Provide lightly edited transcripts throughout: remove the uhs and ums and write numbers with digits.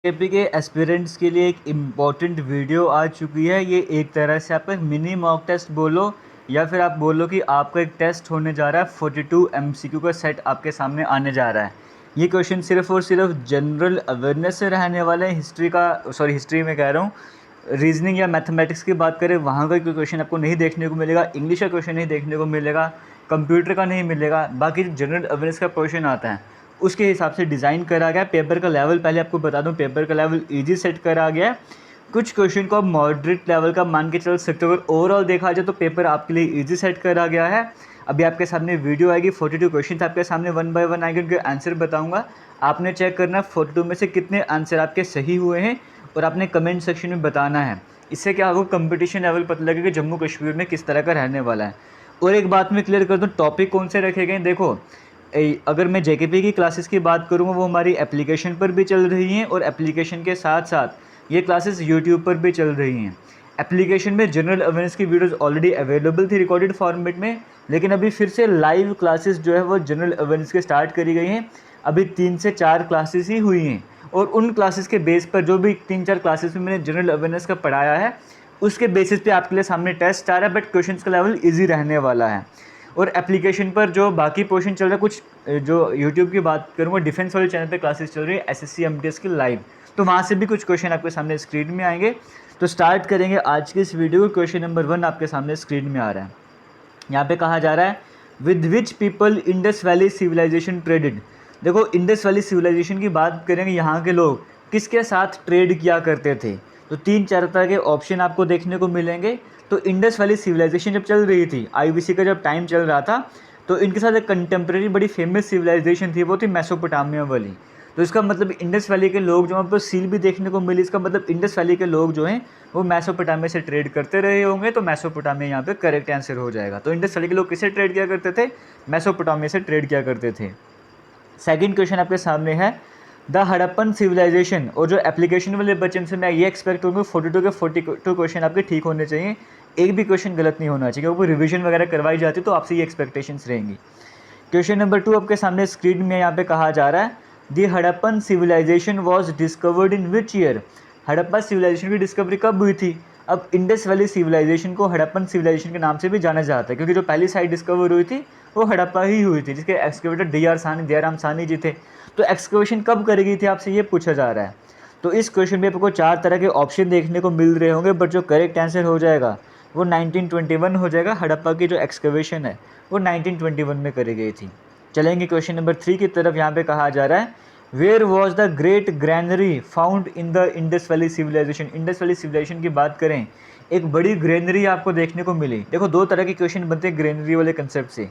KP के aspirants के लिए एक इम्पॉर्टेंट वीडियो आ चुकी है। ये एक तरह से आपका मिनी मॉक टेस्ट बोलो या फिर आप बोलो कि आपका एक टेस्ट होने जा रहा है। 42 एमसीक्यू का सेट आपके सामने आने जा रहा है। ये क्वेश्चन सिर्फ और सिर्फ जनरल अवेयरनेस से रहने वाले हैं। हिस्ट्री में कह रहा हूँ, रीजनिंग या मैथमेटिक्स की बात करें वहाँ का कोई क्वेश्चन आपको नहीं देखने को मिलेगा, इंग्लिश का क्वेश्चन नहीं देखने को मिलेगा, कंप्यूटर का नहीं मिलेगा। बाकी जो जनरल अवेयरनेस का क्वेश्चन आता है उसके हिसाब से डिज़ाइन करा गया। पेपर का लेवल पहले आपको बता दूं, पेपर का लेवल इजी सेट करा गया है। कुछ क्वेश्चन को आप मॉडरेट लेवल का मान के चल सकते हो। अगर ओवरऑल देखा जाए तो पेपर आपके लिए इजी सेट करा गया है। अभी आपके सामने वीडियो आएगी, 42 क्वेश्चन आपके सामने वन बाय वन आएंगे, उनके आंसर बताऊंगा। आपने चेक करना 42 में से कितने आंसर आपके सही हुए हैं और आपने कमेंट सेक्शन में बताना है। इससे क्या होगा, कंपटीशन लेवल पता लगेगा कि जम्मू कश्मीर में किस तरह का रहने वाला है। और एक बात मैं क्लियर कर दूँ, टॉपिक कौन से रखे गए। देखो, अगर मैं जेकेपी की क्लासेस की बात करूँ वो हमारी एप्लीकेशन पर भी चल रही हैं और एप्लीकेशन के साथ साथ ये क्लासेस यूट्यूब पर भी चल रही हैं। एप्लीकेशन में जनरल अवेयरनेस की वीडियोस ऑलरेडी अवेलेबल थी रिकॉर्डेड फॉर्मेट में, लेकिन अभी फिर से लाइव क्लासेस जो है वो जनरल अवेयरनेस के स्टार्ट करी गई हैं। अभी 3 से 4 क्लासेस ही हुई हैं और उन क्लासेस के बेस पर जो भी 3-4 क्लासेस में मैंने जनरल अवेयरनेस का पढ़ाया है उसके बेसिस पे आपके लिए सामने टेस्ट आ रहा है। बट क्वेश्चन का लेवल ईजी रहने वाला है। और एप्लीकेशन पर जो बाकी पोर्शन चल रहा है, कुछ जो यूट्यूब की बात करूँगा, डिफेंस वाले चैनल पे क्लासेस चल रही है एसएससी एमटीएस की लाइव, तो वहाँ से भी कुछ क्वेश्चन आपके सामने स्क्रीन में आएंगे। तो स्टार्ट करेंगे आज की इस वीडियो। क्वेश्चन नंबर 1 आपके सामने स्क्रीन में आ रहा है। यहाँ पे कहा जा रहा है, with which people Indus Valley civilization traded. देखो, इंडस वैली सिविलाइजेशन की बात करेंगे, यहाँ के लोग किसके साथ ट्रेड किया करते थे। तो 3-4 तरह के ऑप्शन आपको देखने को मिलेंगे। तो इंडस वैली सिविलाइजेशन जब चल रही थी, आईवीसी का जब टाइम चल रहा था, तो इनके साथ एक कंटेम्प्रेरी बड़ी फेमस सिविलाइजेशन थी, वो थी मेसोपोटामिया वाली। तो इसका मतलब इंडस वैली के लोग जो वहाँ पर सील भी देखने को मिली, इसका मतलब इंडस वैली के लोग जो हैं वो मेसोपोटामिया से ट्रेड करते रहे होंगे। तो मेसोपोटामिया यहाँ पे करेक्ट आंसर हो जाएगा। तो इंडस वैली के लोग किससे ट्रेड किया करते थे, मेसोपोटामिया से ट्रेड किया करते थे। सेकंड क्वेश्चन आपके सामने है, द हड़प्पन सिविलाइजेशन। और जो एप्लीकेशन वाले बच्चे से मैं ये एक्सपेक्ट करूँगा 42 के 42 क्वेश्चन आपके ठीक होने चाहिए, एक भी क्वेश्चन गलत नहीं होना चाहिए, क्योंकि रिवीजन वगैरह करवाई जाती है तो आपसे ये एक्सपेक्टेशंस रहेंगी। क्वेश्चन नंबर 2 आपके सामने स्क्रीन में यहाँ पे कहा जा रहा है, the Harappan civilization was discovered in which year. Harappa civilization की डिस्कवरी कब हुई थी। अब इंडस वैली सिविलाइजेशन को हड़प्पन सिविलाइजेशन के नाम से भी जाना जाता है, क्योंकि जो पहली साइट डिस्कवर हुई थी वो हड़प्पा ही हुई थी, जिसके एक्सकेवेटर दयाराम सानी जी थे। तो एक्सकेवेशन कब करी गई थी, आपसे ये पूछा जा रहा है। तो इस क्वेश्चन में आपको 4 तरह के ऑप्शन देखने को मिल रहे होंगे, बट जो करेक्ट आंसर हो जाएगा वो 1921 हो जाएगा। हड़प्पा की जो एक्सकेवेशन है वो 1921 में करी गई थी। चलेंगे क्वेश्चन नंबर 3 की तरफ। यहाँ पे कहा जा रहा है, where was the great granary found in the Indus Valley civilization. Indus Valley civilization की बात करें, एक बड़ी ग्रेनरी आपको देखने को मिली। देखो, 2 तरह के क्वेश्चन बनते हैं ग्रेनरी वाले कंसेप्ट से।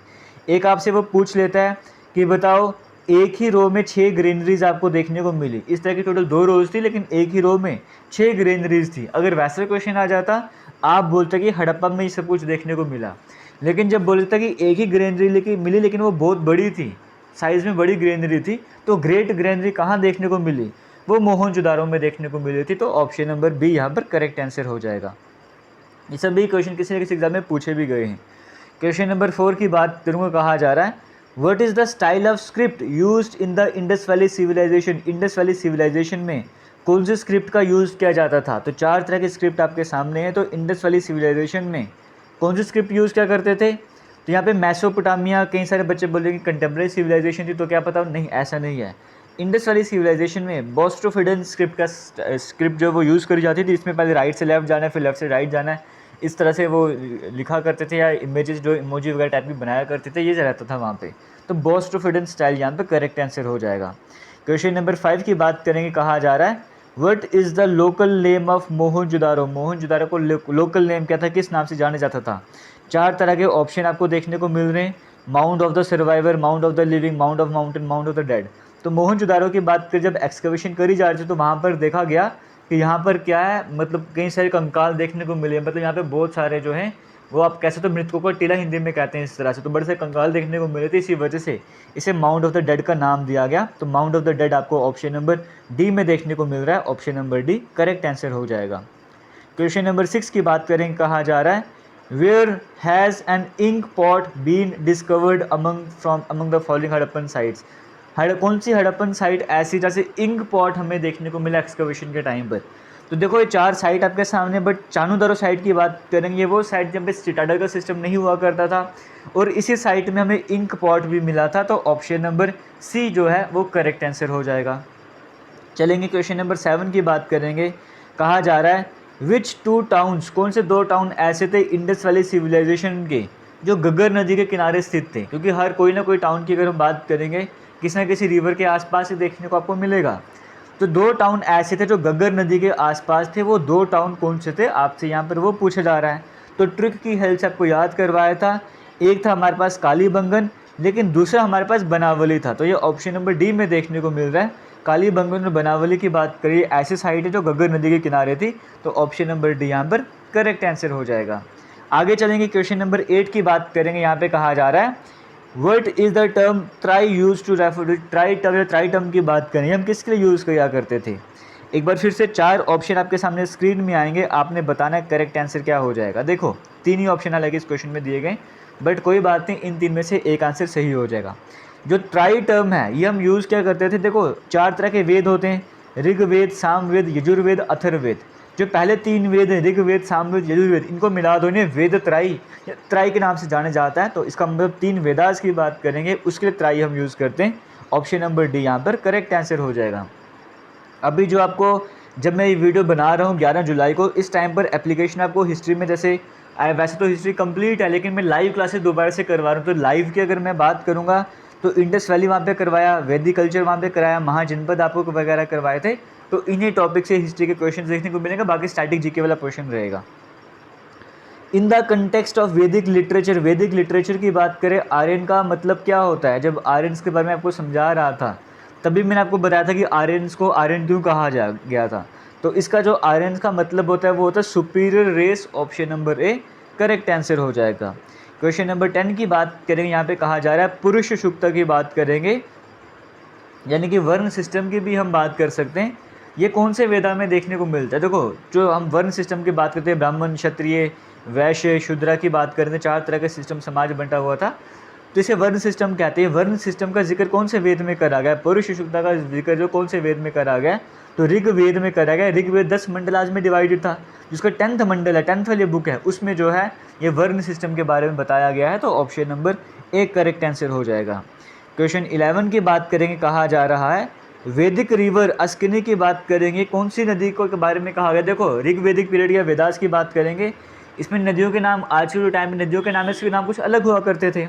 एक आपसे वो पूछ लेता है कि बताओ, एक ही रो में 6 ग्रेनरीज आपको देखने को मिली। इस तरह की टोटल 2 रोज थी, लेकिन एक ही रो में 6 ग्रेनरीज थी। अगर वैसा क्वेश्चन आ जाता, आप बोलते कि हड़प्पा में ये सब कुछ देखने को मिला। लेकिन जब बोलता कि एक ही ग्रेनरी मिली लेकिन वो बहुत बड़ी थी, साइज़ में बड़ी ग्रेनरी थी, तो ग्रेट ग्रेनरी कहाँ देखने को मिली, वो मोहनजोदारो में देखने को मिली थी। तो ऑप्शन नंबर बी यहाँ पर करेक्ट आंसर हो जाएगा। ये सभी क्वेश्चन किसी न किसी एग्जाम में पूछे भी गए हैं। क्वेश्चन नंबर 4 की बात करूँगा, कहा जा रहा है, what is the style of script used in the Indus Valley civilization. Indus Valley civilization में कौन सी स्क्रिप्ट का यूज़ किया जाता था। तो 4 तरह की स्क्रिप्ट आपके सामने है। तो इंडस वैली सिविलाइजेशन में कौन सी स्क्रिप्ट यूज़ क्या करते थे। तो यहाँ पे मेसोपोटामिया, कई सारे बच्चे बोलेंगे कंटेम्प्रेरी सिविलाइजेशन थी, तो क्या पता नहीं, ऐसा नहीं है। इंडस वैली सिविलाइजेशन में बोस्ट्रोफिडन स्क्रिप्ट का स्क्रिप्ट जो वो यूज़ करी जाती थी, इसमें पहले राइट से लेफ्ट जाना है, फिर लेफ्ट से राइट जाना है, इस तरह से वो लिखा करते थे, या इमेजेस जो इमोजी वगैरह टाइप की बनाया करते थे, ये रहता था वहाँ पे। तो बोस्ट्रोफिडन स्टाइल यहाँ पे करेक्ट आंसर हो जाएगा। क्वेश्चन नंबर 5 की बात करेंगे, कहा जा रहा है, what is the local name of Mohenjodaro. Mohenjodaro को लोकल नेम क्या था, किस नाम से जाना जाता था। 4 तरह के ऑप्शन आपको देखने को मिल रहे हैं, mount of the survivor, mount of the living, mount of mountain, mount of the dead. तो मोहनजोदारो की बात करें, जब एक्सकवेशन करी जा रही थी तो वहाँ पर देखा गया कि यहाँ पर क्या है, मतलब कई सारे कंकाल देखने को मिले। मतलब यहाँ पे बहुत सारे जो हैं वो आप कैसे, तो मृतकों का टीला हिंदी में कहते हैं इस तरह से। तो बड़े से कंकाल देखने को मिले थे, इसी वजह से इसे माउंट ऑफ द डेड का नाम दिया गया। तो माउंट ऑफ द डेड आपको ऑप्शन नंबर डी में देखने को मिल रहा है। Option number D correct answer हो जाएगा। क्वेश्चन नंबर 6 की बात करें, कहा जा रहा है, where has an ink pot been discovered among the following Harappan sites. कौन सी हड़प्पन साइट ऐसी जैसे इंक पॉट हमें देखने को मिला एक्सकवेशन के टाइम पर। तो देखो ये 4 साइट आपके सामने, बट चानू साइट की बात करेंगे, वो साइट जब सिटाडल का सिस्टम नहीं हुआ करता था और इसी साइट में हमें इंक पॉट भी मिला था। तो ऑप्शन नंबर सी जो है वो करेक्ट आंसर हो जाएगा। चलेंगे क्वेश्चन नंबर 7 की बात करेंगे। कहा जा रहा है विच 2 टाउन्स, कौन से 2 टाउन ऐसे थे इंडस वैली सिविलाइजेशन के जो गग्गर नदी के किनारे स्थित थे, क्योंकि हर कोई ना कोई टाउन की अगर हम बात करेंगे किसी न किसी रिवर के आसपास ही देखने को आपको मिलेगा। तो 2 टाउन ऐसे थे जो गग्गर नदी के आसपास थे, वो 2 टाउन कौन से थे आपसे यहाँ पर वो पूछा जा रहा है। तो ट्रिक की हेल्प से आपको याद करवाया था, एक था हमारे पास कालीबंगन, लेकिन दूसरा हमारे पास बनावली था। तो ये ऑप्शन नंबर डी में देखने को मिल रहा है। कालीबंगन और बनावली की बात करिए, ऐसी साइट है जो गग्गर नदी के किनारे थी। तो ऑप्शन नंबर डी यहाँ पर करेक्ट आंसर हो जाएगा। आगे चलेंगे क्वेश्चन नंबर 8 की बात करेंगे। यहाँ पे कहा जा रहा है what is the term try use to refer, try term या ट्राई टर्म की बात करें हम किसके लिए यूज़ किया करते थे। एक बार फिर से 4 ऑप्शन आपके सामने स्क्रीन में आएंगे, आपने बताना है करेक्ट आंसर क्या हो जाएगा। देखो 3 ही ऑप्शन हालांकि इस क्वेश्चन में दिए गए, बट कोई बात नहीं, इन 3 में से एक आंसर सही हो जाएगा। जो ट्राई टर्म है ये हम यूज़ क्या करते थे, देखो 4 तरह के वेद होते हैं, ऋग्वेद, सामवेद, यजुर्वेद, अथर्ववेद। जो पहले 3 वेद हैं ऋग्वेद, सामवेद, यजुर्वेद, इनको मिला दो, इन्हें वेद त्राई या त्राई के नाम से जाने जाता है। तो इसका मतलब 3 वेदास की बात करेंगे, उसके लिए त्राई हम यूज़ करते हैं। ऑप्शन नंबर डी यहाँ पर करेक्ट आंसर हो जाएगा। अभी जो आपको, जब मैं ये वीडियो बना रहा हूँ 11 जुलाई को, इस टाइम पर एप्लीकेशन आपको हिस्ट्री में जैसे वैसे तो हिस्ट्री कंप्लीट है, लेकिन मैं लाइव क्लासेस दोबारा से करवा रहा हूँ। तो लाइव की अगर मैं बात करूँगा तो इंडस वैली वहाँ पे करवाया, वैदिक कल्चर वहाँ पे कराया, महाजनपद आपको वगैरह करवाए थे। तो इन्हीं टॉपिक से हिस्ट्री के क्वेश्चन देखने को मिलेगा, बाकी स्टैटिक जीके वाला क्वेश्चन रहेगा। इन द कंटेक्स्ट ऑफ वैदिक लिटरेचर, वैदिक लिटरेचर की बात करें, आर्यन का मतलब क्या होता है। जब आर्यन्स के बारे में आपको समझा रहा था तभी मैंने आपको बताया था कि आर्यन्स को आर्यन क्यों कहा जा गया था। तो इसका जो आर्यन्स का मतलब होता है वो होता है superior race. Option number A correct answer हो जाएगा। क्वेश्चन नंबर 10 की बात करेंगे। यहाँ पे कहा जा रहा है पुरुष सुक्ता की बात करेंगे, यानी कि वर्ण सिस्टम की भी हम बात कर सकते हैं। ये कौन से वेदा में देखने को मिलता है। देखो जो हम वर्ण सिस्टम की बात करते हैं, ब्राह्मण, क्षत्रिय, वैश्य, शूद्र की बात करते हैं, 4 तरह का सिस्टम समाज बंटा हुआ था, तो इसे वर्ण सिस्टम कहते हैं। वर्ण सिस्टम का जिक्र कौन से वेद में करा गया, पुरुष सुक्ता का जिक्र जो कौन से वेद में करा गया, तो ऋग्वेद में करा गया। ऋग्वेद 10 मंडलाज में डिवाइडेड था, जिसका 10th मंडल है, 10th वाली बुक है, उसमें जो है ये वर्ण सिस्टम के बारे में बताया गया है। तो option number A correct answer हो जाएगा। क्वेश्चन 11 की बात करेंगे। कहा जा रहा है वैदिक रिवर अस्किनी की बात करेंगे, कौन सी नदी को के बारे में कहा गया। देखो ऋग्वेदिक पीरियड या वेदास की बात करेंगे, इसमें नदियों के नाम आज के टाइम में नदियों के नाम इसके नाम कुछ अलग हुआ करते थे।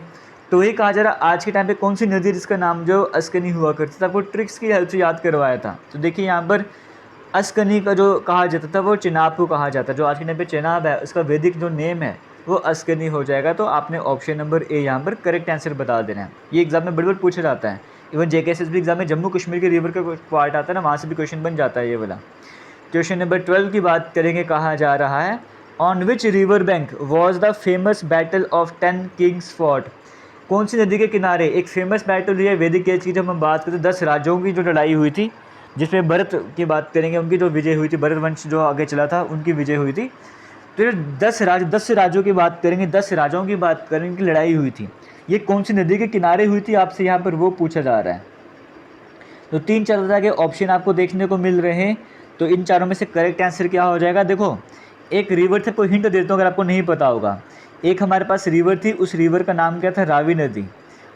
तो वही कहा जा रहा आज के टाइम पे कौन सी नदी जिसका नाम जो अस्कनी हुआ करता था, आपको ट्रिक्स की हेल्प से याद करवाया था। तो देखिए यहाँ पर अस्कनी का जो कहा जाता था वो चिनाब को कहा जाता है। जो आज के टाइम पे चिनाब है उसका वैदिक जो नेम है वो अस्कनी हो जाएगा। तो आपने ऑप्शन नंबर ए यहाँ पर करेक्ट आंसर बता देना है। ये एग्जाम में बड़ी बार पूछा जाता है, इवन जेकेएसएसबी एग्जाम में जम्मू कश्मीर के रिवर का पार्ट आता है ना, वहाँ से भी क्वेश्चन बन जाता है ये वाला। क्वेश्चन नंबर 12 की बात करेंगे। कहा जा रहा है on which river bank was the famous battle of 10 kings fought, कौन सी नदी के किनारे एक फेमस बैटल हुई है वैदिक एज की। जब हम बात करते हैं 10 राज्यों की जो लड़ाई हुई थी, जिसमें भरत की बात करेंगे, उनकी जो विजय हुई थी, भरत वंश जो आगे चला था उनकी विजय हुई थी। तो ये 10 राज्यों की बात करेंगे, 10 राजाओं की बात करेंगे कि लड़ाई हुई थी, ये कौन सी नदी के किनारे हुई थी, आपसे यहाँ पर वो पूछा जा रहा है। तो 3 तरह के ऑप्शन आपको देखने को मिल रहे हैं। तो इन चारों में से करेक्ट आंसर क्या हो जाएगा। देखो एक रिवर थे, कोई हिंट देता हूँ अगर आपको नहीं पता होगा। एक हमारे पास रिवर थी, उस रिवर का नाम क्या था, रावी नदी।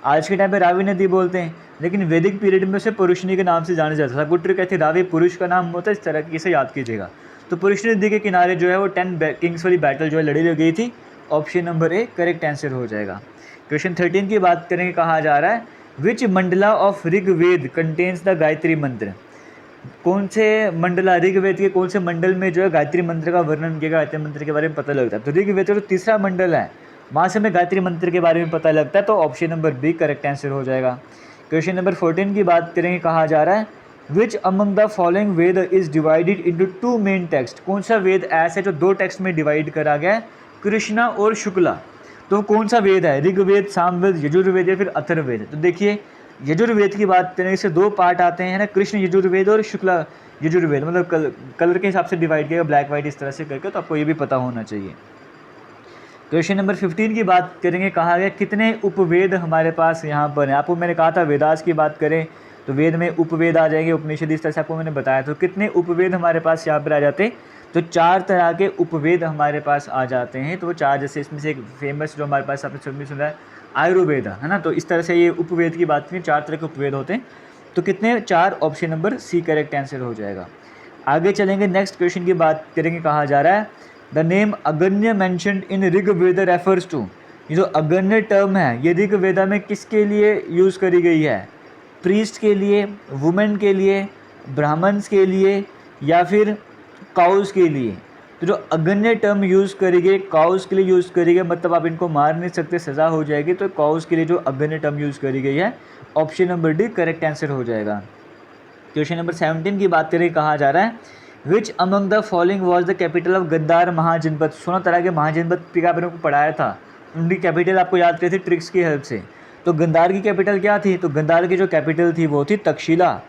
आज के टाइम पे रावी नदी बोलते हैं, लेकिन वैदिक पीरियड में उसे पुरुषनी के नाम से जाना जाता था। गुड ट्रिक कहते रावी पुरुष का नाम होता है, इस तरह की से याद कीजिएगा। तो पुरुषनी नदी के किनारे जो है वो 10 किंग्स वाली बैटल जो है लड़ी गई थी। Option number A correct answer हो जाएगा। क्वेश्चन 13 की बात करेंगे। कहा जा रहा है which mandala of Rigveda contains the Gayatri mantra, कौन से मंडला ऋग्वेद के कौन से मंडल में जो है गायत्री मंत्र का वर्णन किया, गायत्री मंत्र के बारे में पता लगता है। तो ऋग्वेद का जो 3रा मंडल है वहाँ से हमें गायत्री मंत्र के बारे में पता लगता है। तो option number B correct answer हो जाएगा। क्वेश्चन नंबर 14 की बात करेंगे। कहा जा रहा है which among the following Veda is divided into 2 main text, कौन सा वेद ऐसा है जो 2 टेक्स्ट में डिवाइड करा गया है, कृष्णा और शुक्ला। तो कौन सा वेद है, ऋग्वेद, सामवेद, यजुर्वेद या फिर अथर्ववेद। तो देखिए यजुर्वेद की बात करें, इससे 2 पार्ट आते हैं ना, कृष्ण यजुर्वेद और शुक्ला यजुर्वेद, मतलब कलर के हिसाब से डिवाइड किया, ब्लैक वाइट इस तरह से करके। तो आपको ये भी पता होना चाहिए। क्वेश्चन नंबर 15 की बात करेंगे। कहा गया कितने उपवेद हमारे पास यहाँ पर हैं। आपको मैंने कहा था वेदास की बात करें तो वेद में उपवेद आ जाएंगे, उपनिषद, इस तरह से आपको मैंने बताया। तो कितने उपवेद हमारे पास यहाँ पर आ जाते हैं, तो 4 तरह के उपवेद हमारे पास आ जाते हैं। तो वो 4, जैसे इसमें से एक फेमस जो हमारे पास आपने सभी सुना है आयुर्वेद है ना, तो इस तरह से ये उपवेद की बात करें 4 तरह के उपवेद होते हैं। तो कितने, 4, option number C correct answer हो जाएगा। आगे चलेंगे, नेक्स्ट क्वेश्चन की बात करेंगे। कहा जा रहा है the name Aghnya mentioned in Rigveda refers to, ये जो अगन्य टर्म है ये ऋग्वेदा में किसके लिए यूज़ करी गई है, प्रीस्ट के लिए, वुमेन के लिए, ब्राह्मण्स के लिए, या फिर काउस के लिए। तो जो अगन्य टर्म यूज़ करी गई काउस के लिए यूज़ करी गई, मतलब आप इनको मार नहीं सकते, सज़ा हो जाएगी। तो काउस के लिए जो अगन्य टर्म यूज़ करी गई है, option number D correct answer हो जाएगा। क्वेश्चन नंबर 17 की बात करें, कहा जा रहा है which among the following was the capital of गद्दार महाजनपद। 16 तरह के महाजनपद का आपने को पढ़ाया था, उनकी कैपिटल आपको याद करी थी ट्रिक्स की हेल्प से। तो गंधार की कैपिटल क्या थी, तो गंधार की जो कैपिटल थी वो थी तक्षशिला।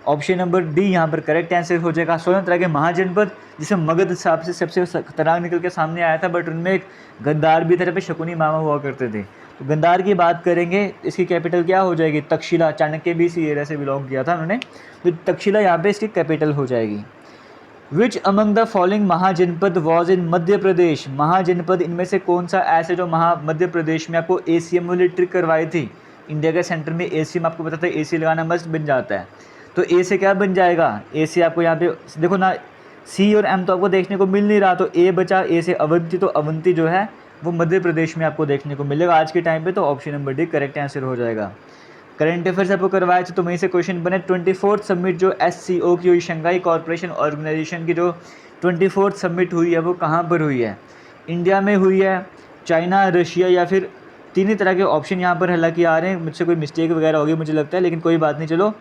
ऑप्शन नंबर डी यहाँ पर करेक्ट आंसर हो जाएगा। 16 तरह के महाजनपद, जिसमें मगध हिसाब से सबसे खतरनाक निकल के सामने आया था, बट उनमें एक गद्दार भी तरह पे शकुनी मामा हुआ करते थे। तो गंधार की बात करेंगे, इसकी कैपिटल क्या हो जाएगी, तक्षशिला। चाणक्य भी इसी एरिया से बिलोंग किया था उन्होंने, तो तक्षशिला यहाँ पे इसकी कैपिटल हो जाएगी। Which among the following mahajanapada was in Madhya Pradesh. Mahajanapada इनमें से कौन सा ऐसे जो मध्य प्रदेश में आपको एसीएम वाली ट्रिक करवाई थी, इंडिया के सेंटर में एसीएम, आपको पता था एसी लगाना मस्त बन जाता है। तो ए से क्या बन जाएगा, ए से आपको यहाँ पे देखो ना, सी और एम तो आपको देखने को मिल नहीं रहा, तो ए बचा, ए से अवंती, तो अवंती जो है वो मध्य प्रदेश में आपको देखने को मिलेगा आज के टाइम पे। तो option number D correct answer हो जाएगा। करंट अफेयर्स आपको करवाए थे, तो वहीं से क्वेश्चन बने 24th समिट जो SCO की हुई, शंघाई कॉर्पोरेशन ऑर्गेनाइजेशन की जो 24th समिट हुई है वो कहाँ पर हुई है, इंडिया में हुई है, चाइना, रशिया, या फिर तीन ही तरह के ऑप्शन यहाँ पर हालांकि आ रहे हैं। मुझसे कोई मिस्टेक वगैरह होगी मुझे लगता है, लेकिन कोई बात नहीं, चलो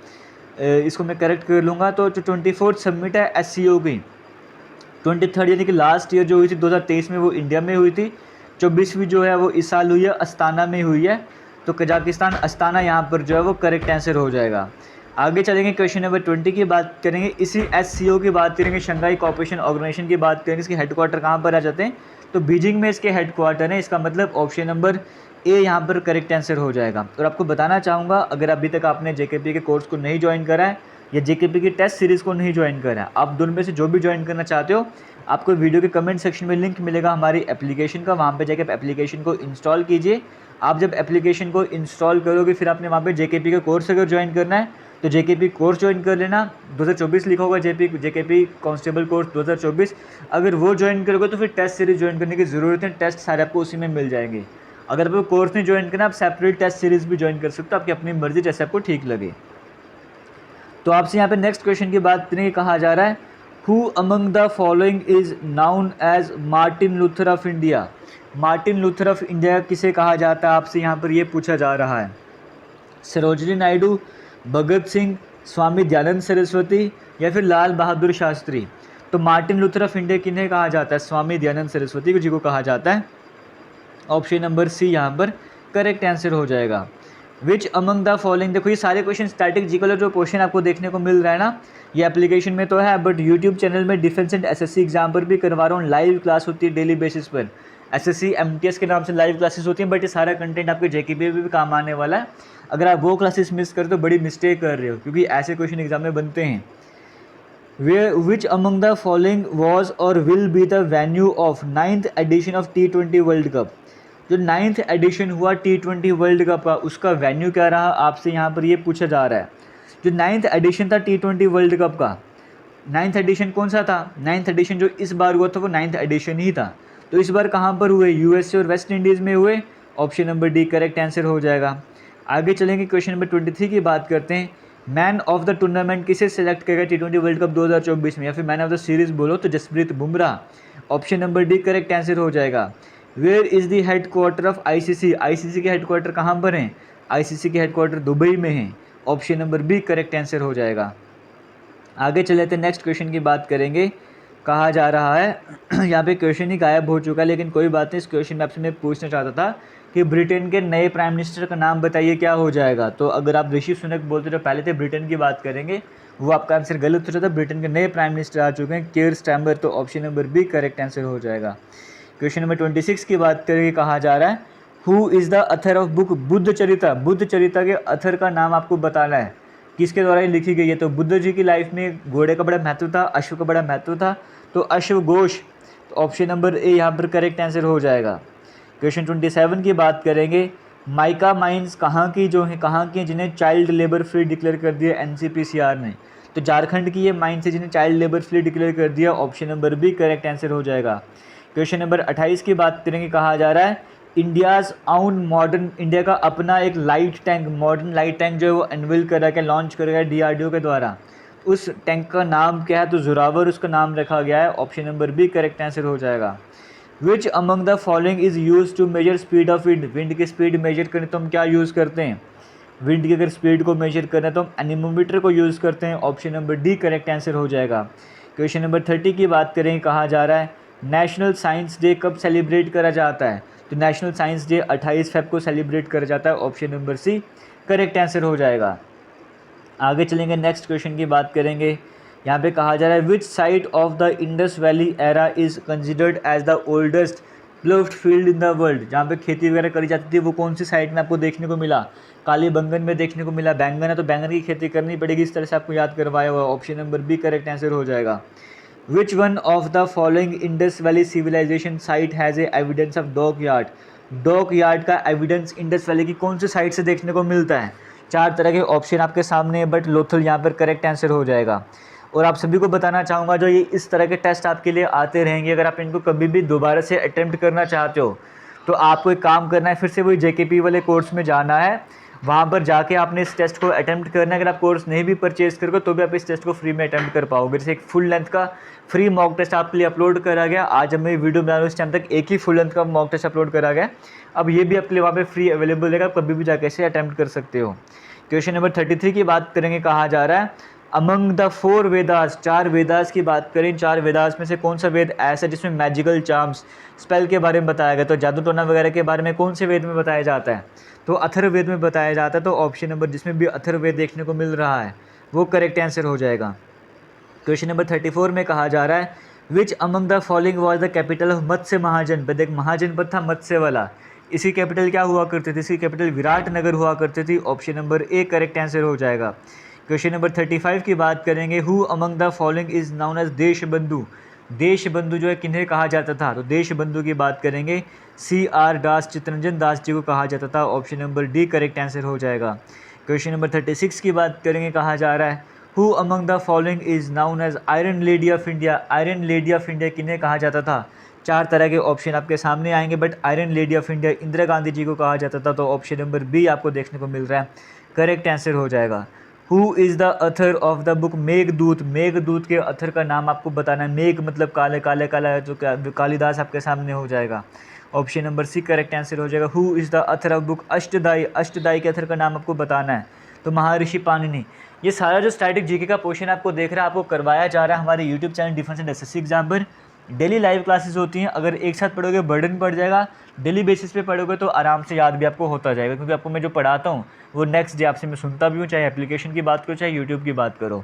इसको मैं करेक्ट कर लूँगा। तो जो 24th समिट है SCO की 23rd यानी कि लास्ट ईयर जो हुई थी 2023 में, वो इंडिया में हुई थी। 24वीं जो है वो इस साल हुई है, अस्ताना में हुई है। तो कजाकिस्तान अस्ताना यहाँ पर जो है वो करेक्ट आंसर हो जाएगा। आगे चलेंगे, क्वेश्चन नंबर 20 की बात करेंगे। इसी SCO की बात करेंगे, शंघाई कॉर्पोरेशन ऑर्गेनाइजेशन की बात करेंगे। इसके हेडक्वार्टर कहाँ पर आ जाते हैं, तो बीजिंग में इसके हेडक्वार्टर है। इसका मतलब ऑप्शन नंबर ए यहाँ पर करेक्ट आंसर हो जाएगा। और आपको बताना चाहूँगा, अगर अभी तक आपने JKP के कोर्स को नहीं ज्वाइन करा है या JKP की टेस्ट सीरीज़ को नहीं ज्वाइन करा है, आप दोनों में से जो भी ज्वाइन करना चाहते हो, आपको वीडियो के कमेंट सेक्शन में लिंक मिलेगा हमारी एप्लीकेशन का, वहाँ पे जाकर एप्लीकेशन को इंस्टॉल कीजिए। आप जब एप्लीकेशन को इंस्टॉल करोगे, फिर आपने वहाँ पे JKP का कोर्स अगर ज्वाइन करना है तो JKP कोर्स ज्वाइन कर लेना। 2024 लिखा होगा JKP कांस्टेबल कोर्स 2024। अगर वो ज्वाइन करोगे तो फिर टेस्ट सीरीज़ ज्वाइन करने की ज़रूरत है, टेस्ट सारे आपको उसी में मिल जाएंगे। अगर आपको कोर्स नहीं ज्वाइन करना, आप सेपरेट टेस्ट सीरीज़ भी ज्वाइन कर सकते हो, आपकी अपनी मर्जी, जैसे आपको ठीक लगे। तो आपसे यहाँ पे नेक्स्ट क्वेश्चन की बात करेंगे। कहा जा रहा है who among the following is known as Martin Luther of India. Martin Luther of India किसे कहा जाता है, आपसे यहाँ पर ये पूछा जा रहा है। सरोजिनी नायडू, भगत सिंह, स्वामी दयानंद सरस्वती, या फिर लाल बहादुर शास्त्री। तो मार्टिन लूथर ऑफ इंडिया किन्हें कहा जाता है, स्वामी दयानंद सरस्वती जी को कहा जाता है। ऑप्शन नंबर सी यहाँ पर करेक्ट आंसर हो जाएगा। विच अमंग द फॉलोइंग, देखो ये सारे क्वेश्चन स्टैटिक जीके जो क्वेश्चन आपको देखने को मिल रहा है ना, ये एप्लीकेशन में तो है, बट यूट्यूब चैनल में डिफेंस एंड SSC एग्जाम पर भी करवा रहा हूँ। लाइव क्लास होती है डेली बेसिस पर, SSC MTS के नाम से लाइव क्लासेस होती हैं, बट ये सारा कंटेंट आपके JKP में भी काम आने वाला है। अगर आप वो क्लासेस मिस करते हो बड़ी मिस्टेक कर रहे हो, क्योंकि ऐसे क्वेश्चन एग्जाम में बनते हैं। Which among the following was और will be the venue of 9th edition of T20 world cup. जो 9th एडिशन हुआ T20 वर्ल्ड कप का, उसका वेन्यू क्या रहा, आपसे यहाँ पर ये पूछा जा रहा है। जो 9th एडिशन था T20 वर्ल्ड कप का, 9th एडिशन कौन सा था, 9th एडिशन जो इस बार हुआ था वो 9th एडिशन ही था। तो इस बार कहाँ पर हुए, USA और वेस्ट इंडीज़ में हुए। Option number D correct answer हो जाएगा। आगे चलेंगे, क्वेश्चन नंबर 23 की बात करते हैं। मैन ऑफ द टूर्नामेंट किसे सेलेक्ट करेगा T20 वर्ल्ड कप 2024 में, या फिर मैन ऑफ द सीरीज़ बोलो तो Jasprit Bumrah. Option number D correct answer हो जाएगा। Where is the head quarter of ICC। ICC के हेड क्वार्टर कहाँ पर हैं, ICC के हेड क्वार्टर दुबई में हैं। Option number B correct answer हो जाएगा। आगे चले थे, नेक्स्ट क्वेश्चन की बात करेंगे। कहा जा रहा है यहाँ पे क्वेश्चन ही गायब हो चुका है, लेकिन कोई बात नहीं, इस क्वेश्चन में आपसे मैं पूछना चाहता था कि ब्रिटेन के नए प्राइम मिनिस्टर का नाम बताइए, क्या हो जाएगा। तो अगर आप ऋषि सुनक बोलते जो पहले थे ब्रिटेन की बात करेंगे, वो आपका आंसर गलत हो जाता। ब्रिटेन के नए प्राइम मिनिस्टर आ चुके हैं, केयर स्टारमर। तो option number B correct answer हो जाएगा। क्वेश्चन नंबर 26 की बात करेंगे। कहा जा रहा है who is the author of book Buddha Charita. Buddha Charita के अथर का नाम आपको बताना है। किसके द्वारा ये लिखी गई है? तो बुद्ध जी की लाइफ में घोड़े का बड़ा महत्व था, अश्व का बड़ा महत्व था, तो अश्वघोष। तो ऑप्शन नंबर ए यहाँ पर करेक्ट आंसर हो जाएगा। क्वेश्चन 27 की बात करेंगे। माइका माइंस कहाँ की जो है, कहाँ की हैं जिन्हें चाइल्ड लेबर फ्री डिक्लेयर कर दिया एनसीपीसीआर ने? तो झारखंड की ये माइंस है जिन्हें चाइल्ड लेबर फ्री डिक्लेयर कर दिया, option number B correct answer हो जाएगा। क्वेश्चन नंबर 28 की बात करेंगे। कहा जा रहा है इंडियाज़ आउन मॉडर्न, इंडिया का अपना एक light tank, modern light tank जो है वो अनवील करा गया, लॉन्च करा गया डीआरडीओ के द्वारा। उस टैंक का नाम क्या है? तो जोरावर उसका नाम रखा गया है, option number B correct answer हो जाएगा। Which among the following is use to measure speed of wind? Wind की स्पीड मेजर करें तो हम क्या यूज़ करते हैं? विंड की अगर स्पीड को मेजर करना है तो हम एनीमोमीटर को यूज़ करते हैं, option number D correct answer हो जाएगा। क्वेश्चन नंबर 30 की बात करें। कहा जा रहा है नेशनल साइंस डे कब सेलिब्रेट करा जाता है? तो नेशनल साइंस डे 28 फेब को सेलिब्रेट करा जाता है, option number C correct answer हो जाएगा। आगे चलेंगे, नेक्स्ट क्वेश्चन की बात करेंगे। यहाँ पे कहा जा रहा है which site of the Indus valley era is considered as the oldest ploughed field in the world? जहाँ पे खेती वगैरह करी जाती थी वो कौन सी साइट में आपको देखने को मिला? कालीबंगन में देखने को मिला। बैंगन है तो बैंगन की खेती करनी पड़ेगी, इस तरह से आपको याद करवाया हुआ, option number B correct answer हो जाएगा। Which one of the following Indus Valley civilization site has a evidence of dockyard? Dockyard का एविडेंस इंडस वैली की कौन सी साइट से देखने को मिलता है? 4 तरह के ऑप्शन आपके सामने है, बट लोथल यहाँ पर करेक्ट आंसर हो जाएगा। और आप सभी को बताना चाहूँगा जो ये इस तरह के टेस्ट आपके लिए आते रहेंगे, अगर आप इनको कभी भी दोबारा से अटेम्प्ट करना चाहते हो तो आपको एक काम करना है, फिर से वही जेकेपी वाले कोर्स में जाना है, वहाँ पर जाके आपने इस टेस्ट को अटेम्प्ट करना है। अगर आप कोर्स नहीं भी परचेज करोगे तो भी आप इस टेस्ट को फ्री में अटेम्प्ट कर पाओगे। जैसे एक फुल लेंथ का फ्री मॉक टेस्ट आपके लिए अपलोड करा गया, आज मैं वीडियो बना रहा हूँ उस टाइम तक एक ही फुल लेंथ का मॉक टेस्ट अपलोड करा गया, अब ये भी आपके लिए वहाँ पे फ्री अवेलेबल रहेगा, आप कभी भी जाके इसे अटेम्प्ट कर सकते हो। क्वेश्चन नंबर 33 की बात करेंगे। कहा जा रहा है अमंग द 4 वेदास, 4 वेदास की बात करें, 4 वेदास में से कौन सा वेद ऐसा जिसमें मैजिकल चार्म्स स्पेल के बारे में बताया गया? तो जादू टोना वगैरह के बारे में कौन से वेद में बताया जाता है? तो अथर्ववेद में बताया जाता है, तो ऑप्शन नंबर जिसमें भी अथर्ववेद देखने को मिल रहा है वो करेक्ट आंसर हो जाएगा। क्वेश्चन नंबर 34 में कहा जा रहा है which among the following was the capital of Matsya mahajanapada? एक महाजनपद था मत्स्य वाला, इसकी कैपिटल क्या हुआ करती थी? इसकी कैपिटल विराट नगर हुआ करती थी, option number A correct answer हो जाएगा। क्वेश्चन नंबर 35 की बात करेंगे। Who among the following is known as Deshbandhu? देश बंधु जो है किन्हें कहा जाता था? तो देश बंधु की बात करेंगे CR दास, चित्तरंजन दास जी को कहा जाता था, option number D correct answer हो जाएगा। क्वेश्चन नंबर 36 की बात करेंगे। कहा जा रहा है who among the following is known as Iron lady of India? Iron lady of India किन्हें कहा जाता था? 4 तरह के ऑप्शन आपके सामने आएंगे, but iron lady of India Indira Gandhi ji को कहा जाता था, तो ऑप्शन नंबर बी आपको देखने को मिल रहा है, करेक्ट आंसर हो जाएगा। Who is the author of the book Meghdoot? Meghdoot के अथर का नाम आपको बताना है। मेघ मतलब काले, काले काला जो कालिदास आपके सामने हो जाएगा, option number C correct answer हो जाएगा। Who is the author of book Ashtadhyayi? Ashtadhyayi के अथर का नाम आपको बताना है, तो महर्षि पाणिनि। ये सारा जो स्टैटिक जीके का पोर्शन आपको देख रहा है आपको करवाया जा रहा है हमारे YouTube channel defence and SSC exam पर। डेली लाइव क्लासेस होती हैं, अगर एक साथ पढ़ोगे बर्डन पड़ जाएगा, डेली बेसिस पे पढ़ोगे तो आराम से याद भी आपको होता जाएगा, क्योंकि आपको मैं जो पढ़ाता हूँ वो नेक्स्ट डे आपसे मैं सुनता भी हूँ, चाहे एप्लीकेशन की बात करो चाहे यूट्यूब की बात करो।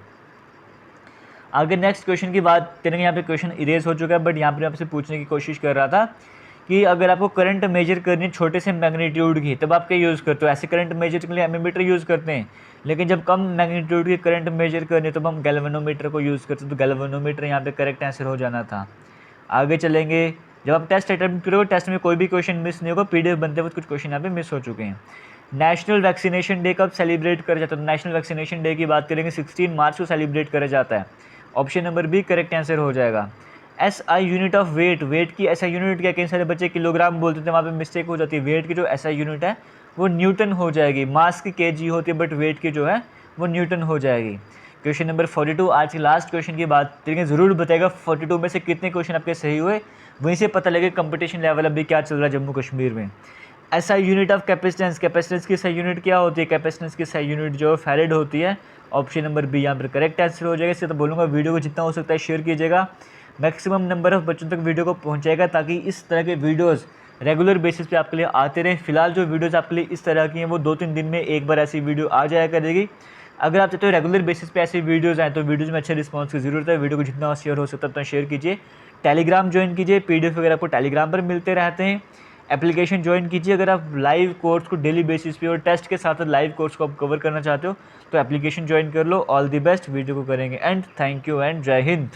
आगे नेक्स्ट क्वेश्चन की बात करेंगे। यहाँ पे क्वेश्चन इरेज हो चुका है, बट यहाँ पर आपसे पूछने की कोशिश कर रहा था कि अगर आपको करंट मेजर करनी है छोटे से मैग्नीट्यूड की, तब आप क्या यूज़ करते हो? ऐसे करंट मेजर के लिए एमीमीटर यूज़ करते हैं, लेकिन जब कम मैग्नीट्यूड की करंट मेजर करनी है तब हम गैल्वेनोमीटर को यूज़ करते हैं, तो गैल्वेनोमीटर यहाँ पे करेक्ट आंसर हो जाना था। आगे चलेंगे। जब आप टेस्ट अटेम्प्ट करोगे टेस्ट में कोई भी क्वेश्चन मिस नहीं होगा, PDF बनते हुए कुछ क्वेश्चन यहाँ पे मिस हो चुके हैं। नेशनल वैक्सीनेशन डे कब सेलिब्रेट करा जाता है? नेशनल वैक्सीनेशन डे की बात करेंगे 16 मार्च को सेलिब्रेट करा जाता है, option number B correct answer हो जाएगा। SI unit of weight? Weight की SI यूनिट क्या? कई सारे बच्चे किलोग्राम बोलते थे, वहाँ पे मिस्टेक हो जाती है। वेट की जो SI यूनिट है वो न्यूटन हो जाएगी। मास की kg होती है, बट वेट की जो है वो न्यूटन हो जाएगी। क्वेश्चन नंबर 42 आज की लास्ट क्वेश्चन की बात करेंगे। ज़रूर बताएगा 42 में से कितने क्वेश्चन आपके सही हुए, वहीं से पता लगे कंपटीशन लेवल अभी क्या चल रहा है जम्मू कश्मीर में। SI unit of capacitance? Capacitance की SI यूनिट क्या होती है? कैपेसिटेंस की SI यूनिट जो फैरेड होती है, ऑप्शन नंबर बी यहाँ पर करेक्ट आंसर हो जाएगा। इससे तो बोलूँगा वीडियो को जितना हो सकता है शेयर कीजिएगा, मैक्सिमम नंबर ऑफ बच्चों तक वीडियो को पहुँचाएगा, ताकि इस तरह के वीडियोज़ रेगुलर बेसिस पे आपके लिए आते रहें। फिलहाल जो वीडियोज़ आपके लिए इस तरह की हैं वो 2-3 दिन में एक बार ऐसी वीडियो आ जाया करेगी। अगर आप चाहते हो रेगुलर बेसिस पे ऐसी वीडियोज़ आए तो वीडियोज़ में अच्छे रिस्पांस की ज़रूरत है। वीडियो को जितना शेयर हो सकता है उतना शेयर कीजिए। टेलीग्राम ज्वाइन कीजिए, PDF वगैरह आपको टेलीग्राम पर मिलते रहते हैं। एप्लीकेशन ज्वाइन कीजिए। अगर आप लाइव कोर्स को डेली बेसिस पे और टेस्ट के साथ लाइव कोर्स को आप कवर करना चाहते हो तो एप्लीकेशन ज्वाइन कर लो। ऑल द बेस्ट, वीडियो को करेंगे एंड थैंक यू एंड जय हिंद।